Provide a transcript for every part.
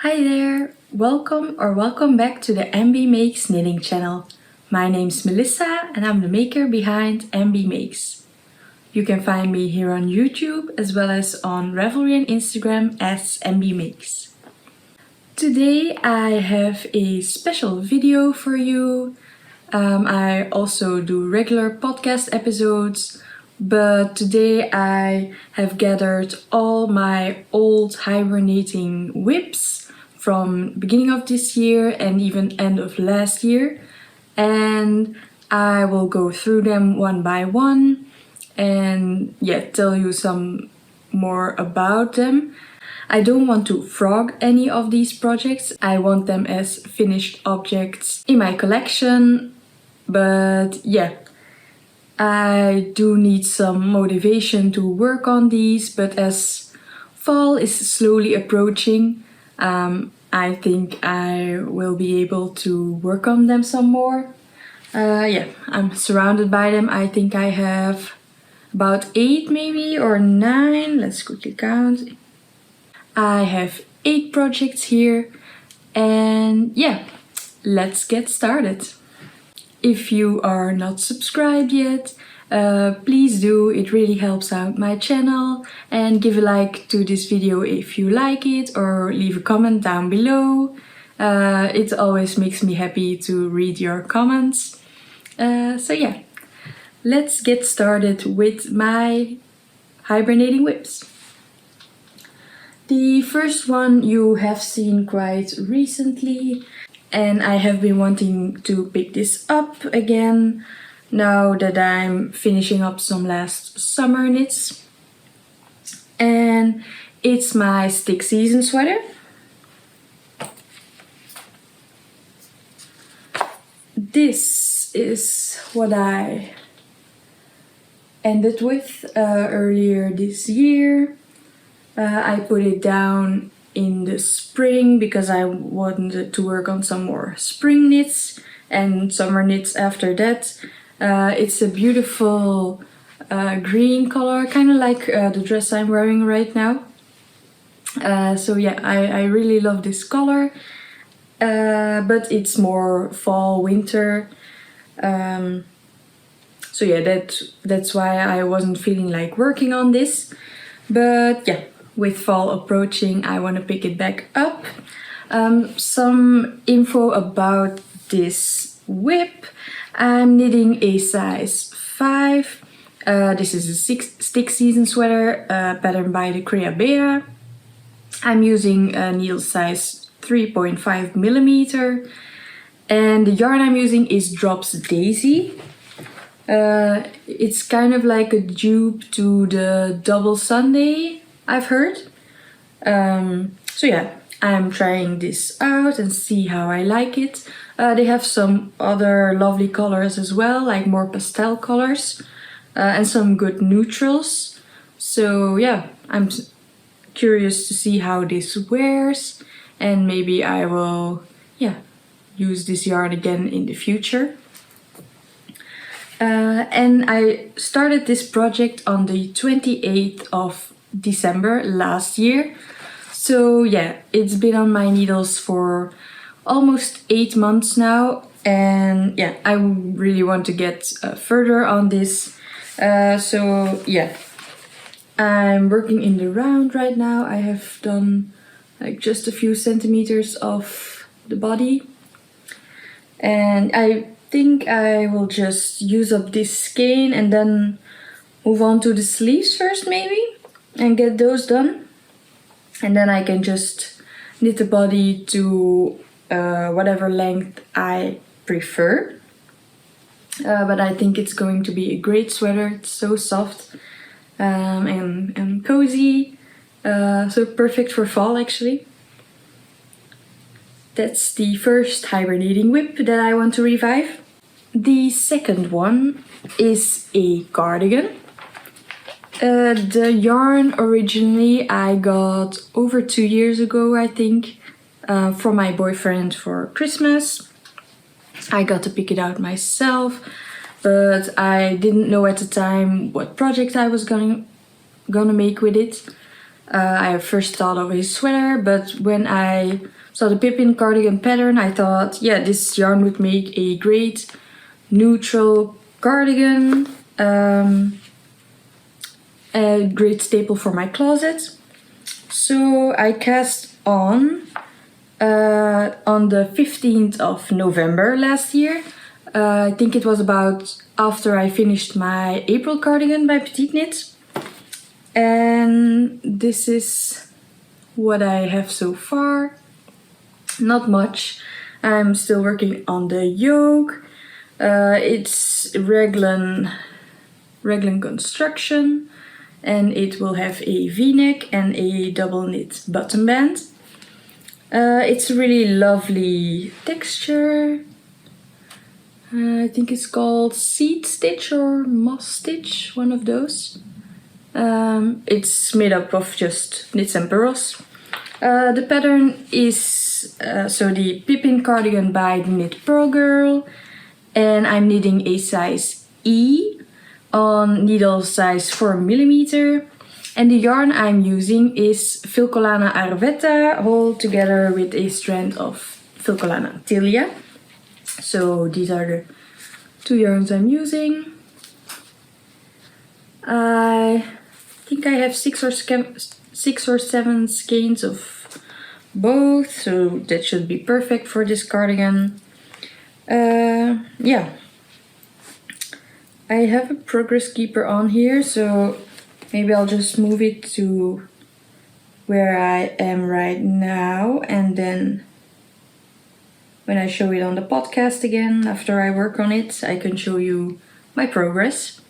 Hi there! Welcome back to the Embee Makes knitting channel. My name's Melissa and I'm the maker behind Embee Makes. You can find me here on YouTube as well as on Ravelry and Instagram as Embee Makes. Today I have a special video for you. I also do regular podcast episodes, but today I have gathered all my old hibernating whips from beginning of this year and even end of last year, and I will go through them one by one and tell you some more about them. I don't want to frog any of these projects. I want them as finished objects in my collection, but I do need some motivation to work on these, but as fall is slowly approaching, I think I will be able to work on them some more. I'm surrounded by them. I think I have about 8 maybe or 9. Let's quickly count. I have 8 projects here, and let's get started. If you are not subscribed yet, please do. It really helps out my channel, and give a like to this video if you like it, or leave a comment down below. It always makes me happy to read your comments. Let's get started with my hibernating whips. The first one you have seen quite recently, and I have been wanting to pick this up again now that I'm finishing up some last summer knits. And it's my stick season sweater. This is what I ended with earlier this year. I put it down in the spring because I wanted to work on some more spring knits and summer knits after that. It's a beautiful green color, kind of like the dress I'm wearing right now. I really love this color, but it's more fall winter. That's why I wasn't feeling like working on this. But with fall approaching, I want to pick it back up. Some info about this whip. I'm knitting a size 5. This is a stick season sweater patterned by the Bea. I'm using a needle size 3.5 millimeter, and the yarn I'm using is Drops Daisy. It's kind of like a dupe to the Double Sunday, I've heard. I'm trying this out and see how I like it. They have some other lovely colors as well, like more pastel colors, and some good neutrals. So I'm curious to see how this wears, and maybe I will use this yarn again in the future. And I started this project on the 28th of December last year. So it's been on my needles for almost 8 months now, and I really want to get further on this. I'm working in the round right now. I have done like just a few centimeters of the body, and I think I will just use up this skein and then move on to the sleeves first maybe, and get those done. And then I can just knit the body to whatever length I prefer. But I think it's going to be a great sweater. It's so soft and cozy. So perfect for fall actually. That's the first hibernating whip that I want to revive. The second one is a cardigan. The yarn originally I got over 2 years ago, I think, from my boyfriend for Christmas. I got to pick it out myself, but I didn't know at the time what project I was gonna make with it. I first thought of a sweater, but when I So the Pippin cardigan pattern, I thought, yeah, this yarn would make a great neutral cardigan, a great staple for my closet. So I cast on the 15th of November last year. I think it was about after I finished my April cardigan by Petite Knit. And this is what I have so far. Not much. I'm still working on the yoke. It's raglan construction, and it will have a V-neck and a double knit button band. It's a really lovely texture. I think it's called seed stitch or moss stitch, one of those. It's made up of just knits and purls. The pattern is so the Pippin cardigan by the Knit Pearl Girl, and I'm knitting a size E on needle size 4mm, and the yarn I'm using is Filcolana Arvetta whole together with a strand of Filcolana Tilia. So these are the two yarns I'm using. I think I have 6 or 7 skeins of both, so that should be perfect for this cardigan. Yeah, I have a progress keeper on here, so maybe I'll just move it to where I am right now, and then when I show it on the podcast again after I work on it, I can show you my progress.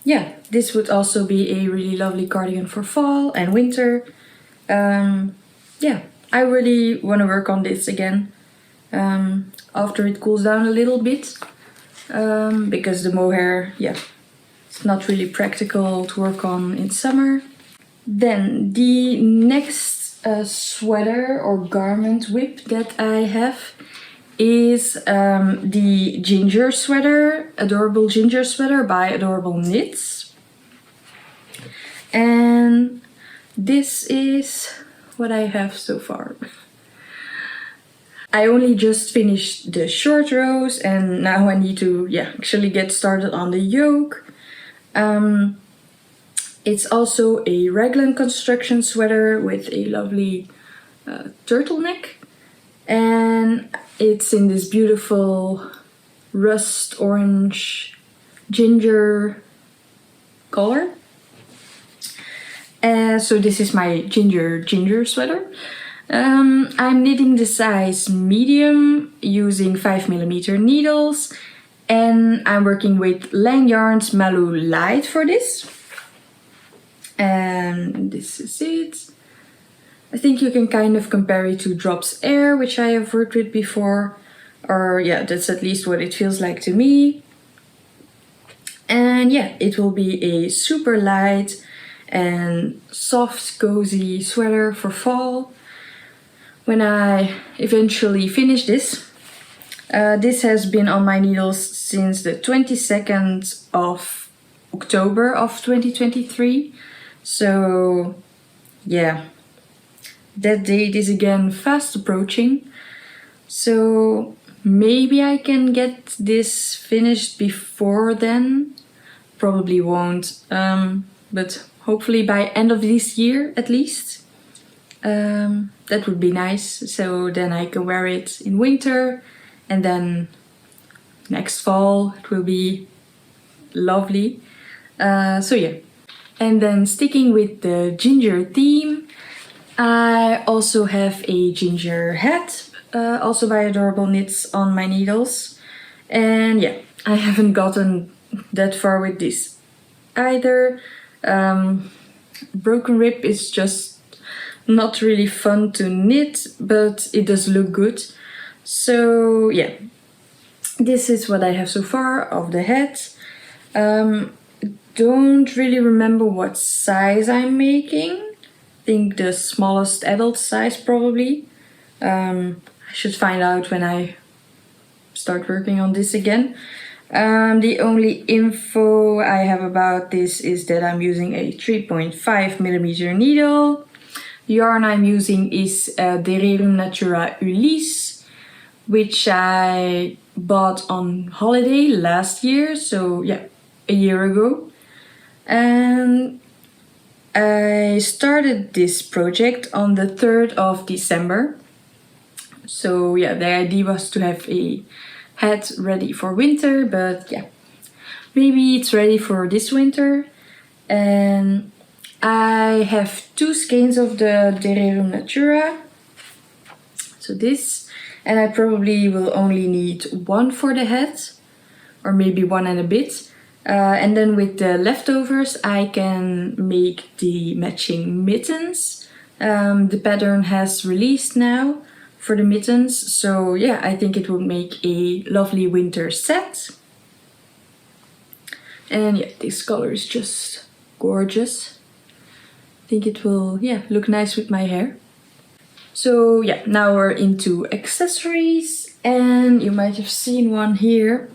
Yeah, this would also be a really lovely cardigan for fall and winter. Yeah, I really want to work on this again after it cools down a little bit, because the mohair, yeah, it's not really practical to work on in summer. Then the next sweater or garment whip that I have is the ginger sweater, Adorable Ginger Sweater by Adorable Knits. And this is what I have so far. I only just finished the short rows, and now I need to actually get started on the yoke. It's also a raglan construction sweater with a lovely turtleneck, and it's in this beautiful rust orange ginger color. So this is my ginger sweater. I'm knitting the size medium using 5mm needles, and I'm working with Lang Yarns Malu Light for this. And this is it. I think you can kind of compare it to Drops Air, which I have worked with before, or yeah, that's at least what it feels like to me. And yeah, it will be a super light and soft, cozy sweater for fall when I eventually finish this. This has been on my needles since the 22nd of October of 2023. So yeah, that date is again fast approaching. So maybe I can get this finished before then. Probably won't, but hopefully by end of this year at least. That would be nice, so then I can wear it in winter, and then next fall it will be lovely. So yeah, and then sticking with the ginger theme, I also have a ginger hat, also by Adorable Knits, on my needles. And yeah, I haven't gotten that far with this either. Broken rib is just not really fun to knit, but it does look good. So yeah, this is what I have so far of the hat. Don't really remember what size I'm making. I think the smallest adult size probably. I should find out when I start working on this again. The only info I have about this is that I'm using a 3.5mm needle. The yarn I'm using is Dererum Natura Ulysse, which I bought on holiday last year, so yeah, a year ago. And I started this project on the 3rd of December. So yeah, the idea was to have a hat ready for winter, but yeah, maybe it's ready for this winter. And I have 2 skeins of the Dererum Natura, so this, and I probably will only need 1 for the hat, or maybe 1 and a bit. And then with the leftovers I can make the matching mittens. The pattern has released now for the mittens, so yeah, I think it will make a lovely winter set. And yeah, this color is just gorgeous. I think it will, yeah, look nice with my hair. So yeah, now we're into accessories, and you might have seen one here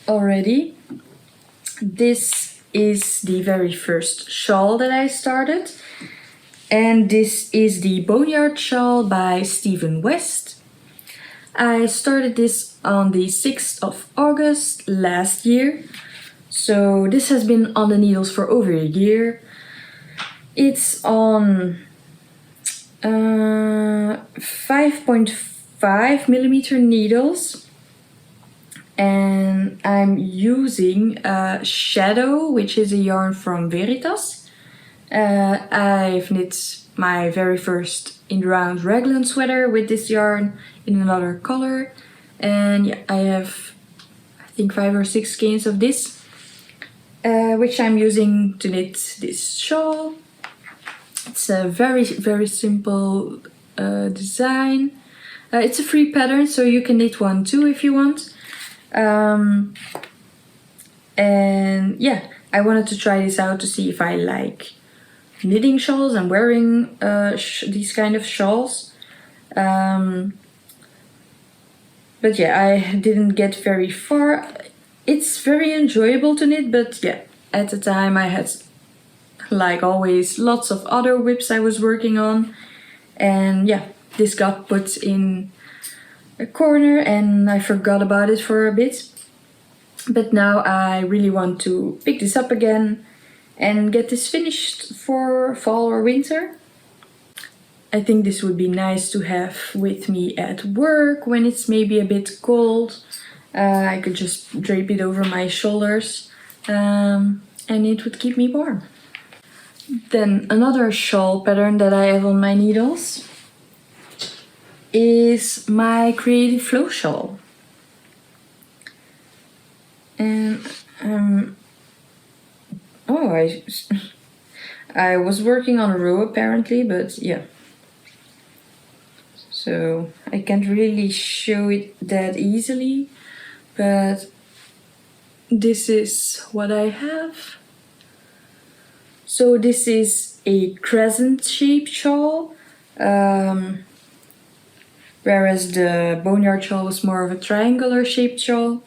already. This is the very first shawl that I started, and this is the Boneyard shawl by Stephen West. I started this on the 6th of August last year, so this has been on the needles for over a year. It's on 5.5 millimeter needles, and I'm using Shadow, which is a yarn from Veritas. I've knit my very first in-round raglan sweater with this yarn in another color, and yeah, I have I think 5 or 6 skeins of this, which I'm using to knit this shawl. It's a very simple design. It's a free pattern, so you can knit one too if you want. And yeah, I wanted to try this out to see if I like knitting shawls and wearing these kind of shawls. But yeah, I didn't get very far. It's very enjoyable to knit, but yeah, at the time I had, like always, lots of other whips I was working on, and yeah, this got put in a corner and I forgot about it for a bit. But now I really want to pick this up again and get this finished for fall or winter. I think this would be nice to have with me at work when it's maybe a bit cold. I could just drape it over my shoulders, and it would keep me warm. Then another shawl pattern that I have on my needles is my Creative Flow shawl. And I was working on a row apparently, but yeah. So I can't really show it that easily, but this is what I have. So this is a crescent shaped shawl, whereas the Boneyard shawl was more of a triangular shaped shawl.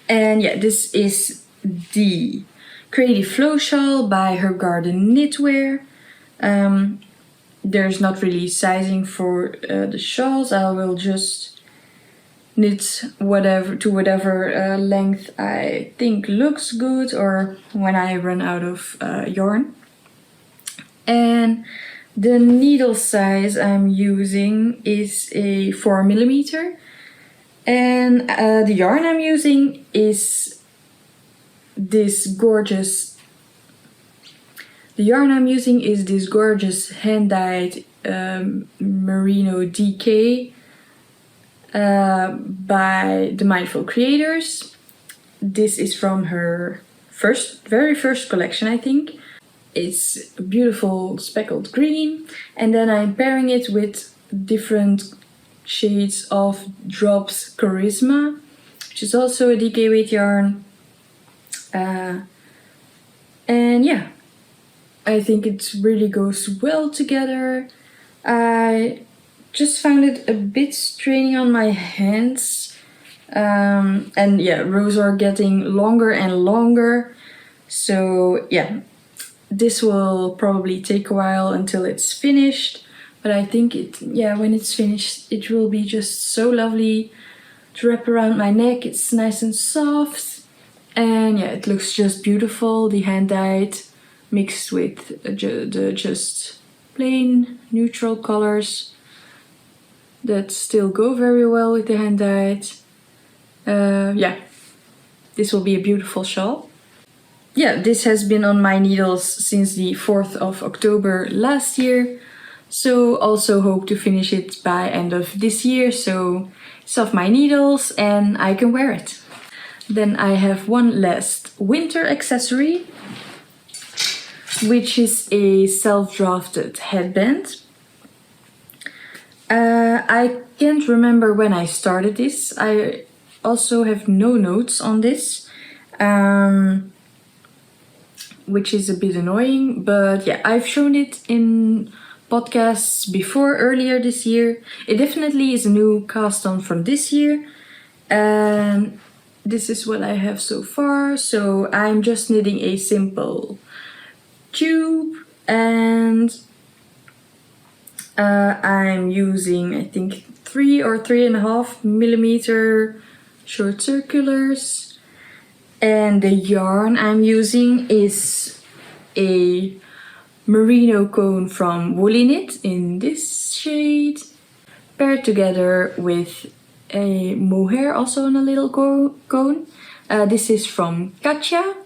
And yeah, this is the Creative Flow shawl by Her Garden Knitwear. There's not really sizing for the shawls. I will just knit whatever length I think looks good, or when I run out of yarn. And the needle size I'm using is a 4 millimeter, and the yarn I'm using is this gorgeous hand-dyed merino DK by the Mindful Creators. This is from her very first collection, I think. It's a beautiful speckled green, and then I'm pairing it with different shades of Drops Charisma, which is also a DK weight yarn. And yeah, I think it really goes well together. I just found it a bit straining on my hands, and yeah, rows are getting longer and longer, so yeah, this will probably take a while until it's finished, but I think when it's finished, it will be just so lovely to wrap around my neck. It's nice and soft, and yeah, it looks just beautiful. The hand-dyed mixed with the just plain neutral colors that still go very well with the hand-dyed. This will be a beautiful shawl. Yeah, this has been on my needles since the 4th of October last year, so also hope to finish it by end of this year, so it's off my needles and I can wear it. Then I have one last winter accessory, which is a self-drafted headband. I can't remember when I started this. I also have no notes on this, which is a bit annoying, but yeah, I've shown it in podcasts before earlier this year. It definitely is a new cast on from this year, and this is what I have so far. So I'm just knitting a simple tube, and I'm using, I think, 3 or 3.5 millimeter short circulars, and the yarn I'm using is a merino cone from Woolly Knit in this shade, paired together with a mohair also in a little cone. This is from Katja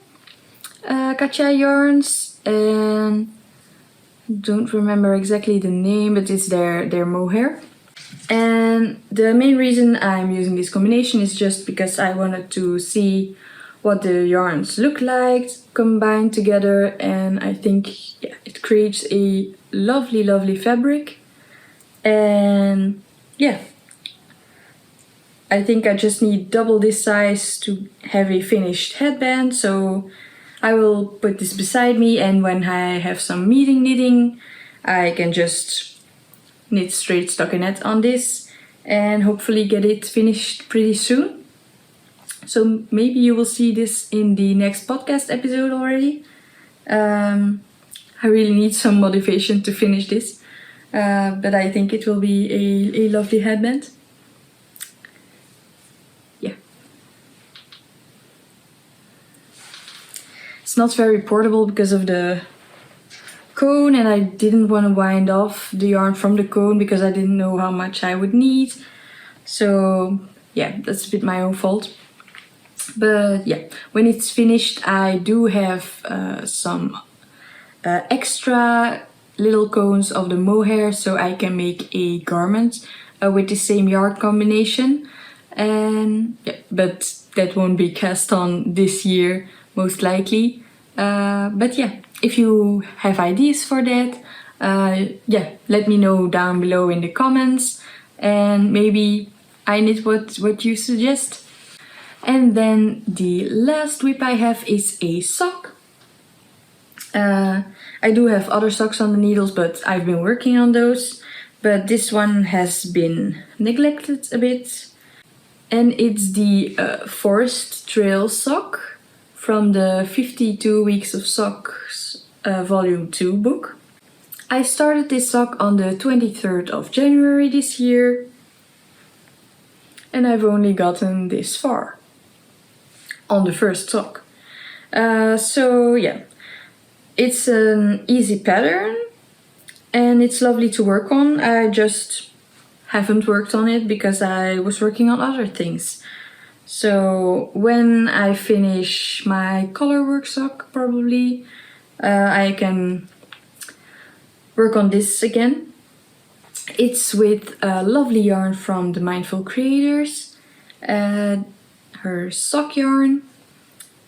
yarns, and don't remember exactly the name, but it's their mohair. And the main reason I'm using this combination is just because I wanted to see what the yarns look like combined together, and I think it creates a lovely fabric. And yeah, I think I just need double this size to have a finished headband, so I will put this beside me, and when I have some meeting knitting, I can just knit straight stockinette on this and hopefully get it finished pretty soon. So maybe you will see this in the next podcast episode already. I really need some motivation to finish this, but I think it will be a lovely headband. Yeah. It's not very portable because of the cone, and I didn't want to wind off the yarn from the cone because I didn't know how much I would need. So yeah, that's a bit my own fault. But yeah, when it's finished, I do have some extra little cones of the mohair, so I can make a garment with the same yarn combination. And yeah, but that won't be cast on this year, most likely. But yeah, if you have ideas for that, let me know down below in the comments, and maybe I knit what you suggest. And then the last whip I have is a sock. I do have other socks on the needles, but I've been working on those. But this one has been neglected a bit. And it's the Forest Trail sock from the 52 Weeks of Socks Volume 2 book. I started this sock on the 23rd of January this year, and I've only gotten this far on the first sock. So yeah, it's an easy pattern and it's lovely to work on. I just haven't worked on it because I was working on other things. So when I finish my colorwork sock, probably I can work on this again. It's with a lovely yarn from the Mindful Creators, her sock yarn,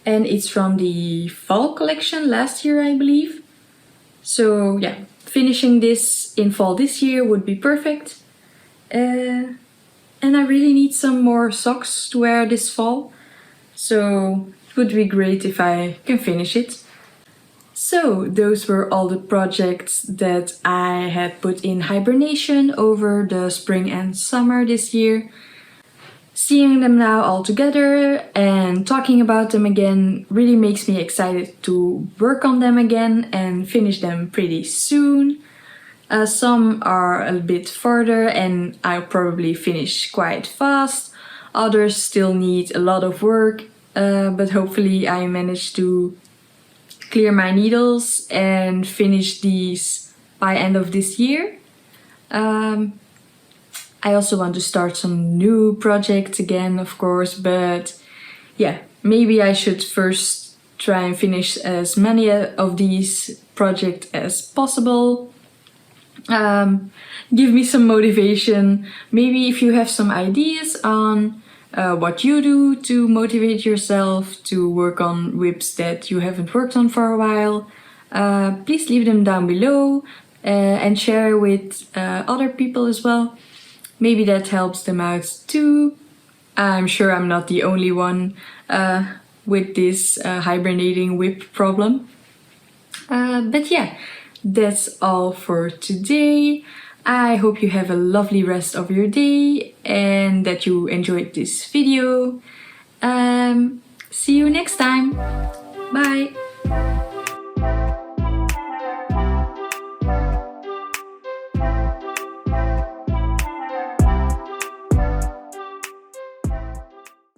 and it's from the fall collection last year, I believe. So yeah, finishing this in fall this year would be perfect. And I really need some more socks to wear this fall, so it would be great if I can finish it. So those were all the projects that I had put in hibernation over the spring and summer this year. seeing them now all together and talking about them again really makes me excited to work on them again and finish them pretty soon. Some are a bit further and I'll probably finish quite fast. Others still need a lot of work, but hopefully I manage to clear my needles and finish these by end of this year. I also want to start some new projects again, of course, but yeah, maybe I should first try and finish as many of these projects as possible. Give me some motivation. Maybe if you have some ideas on what you do to motivate yourself to work on whips that you haven't worked on for a while, please leave them down below and share with other people as well. Maybe that helps them out too. I'm sure I'm not the only one with this hibernating whip problem. But yeah, that's all for today. I hope you have a lovely rest of your day and that you enjoyed this video. See you next time. Bye!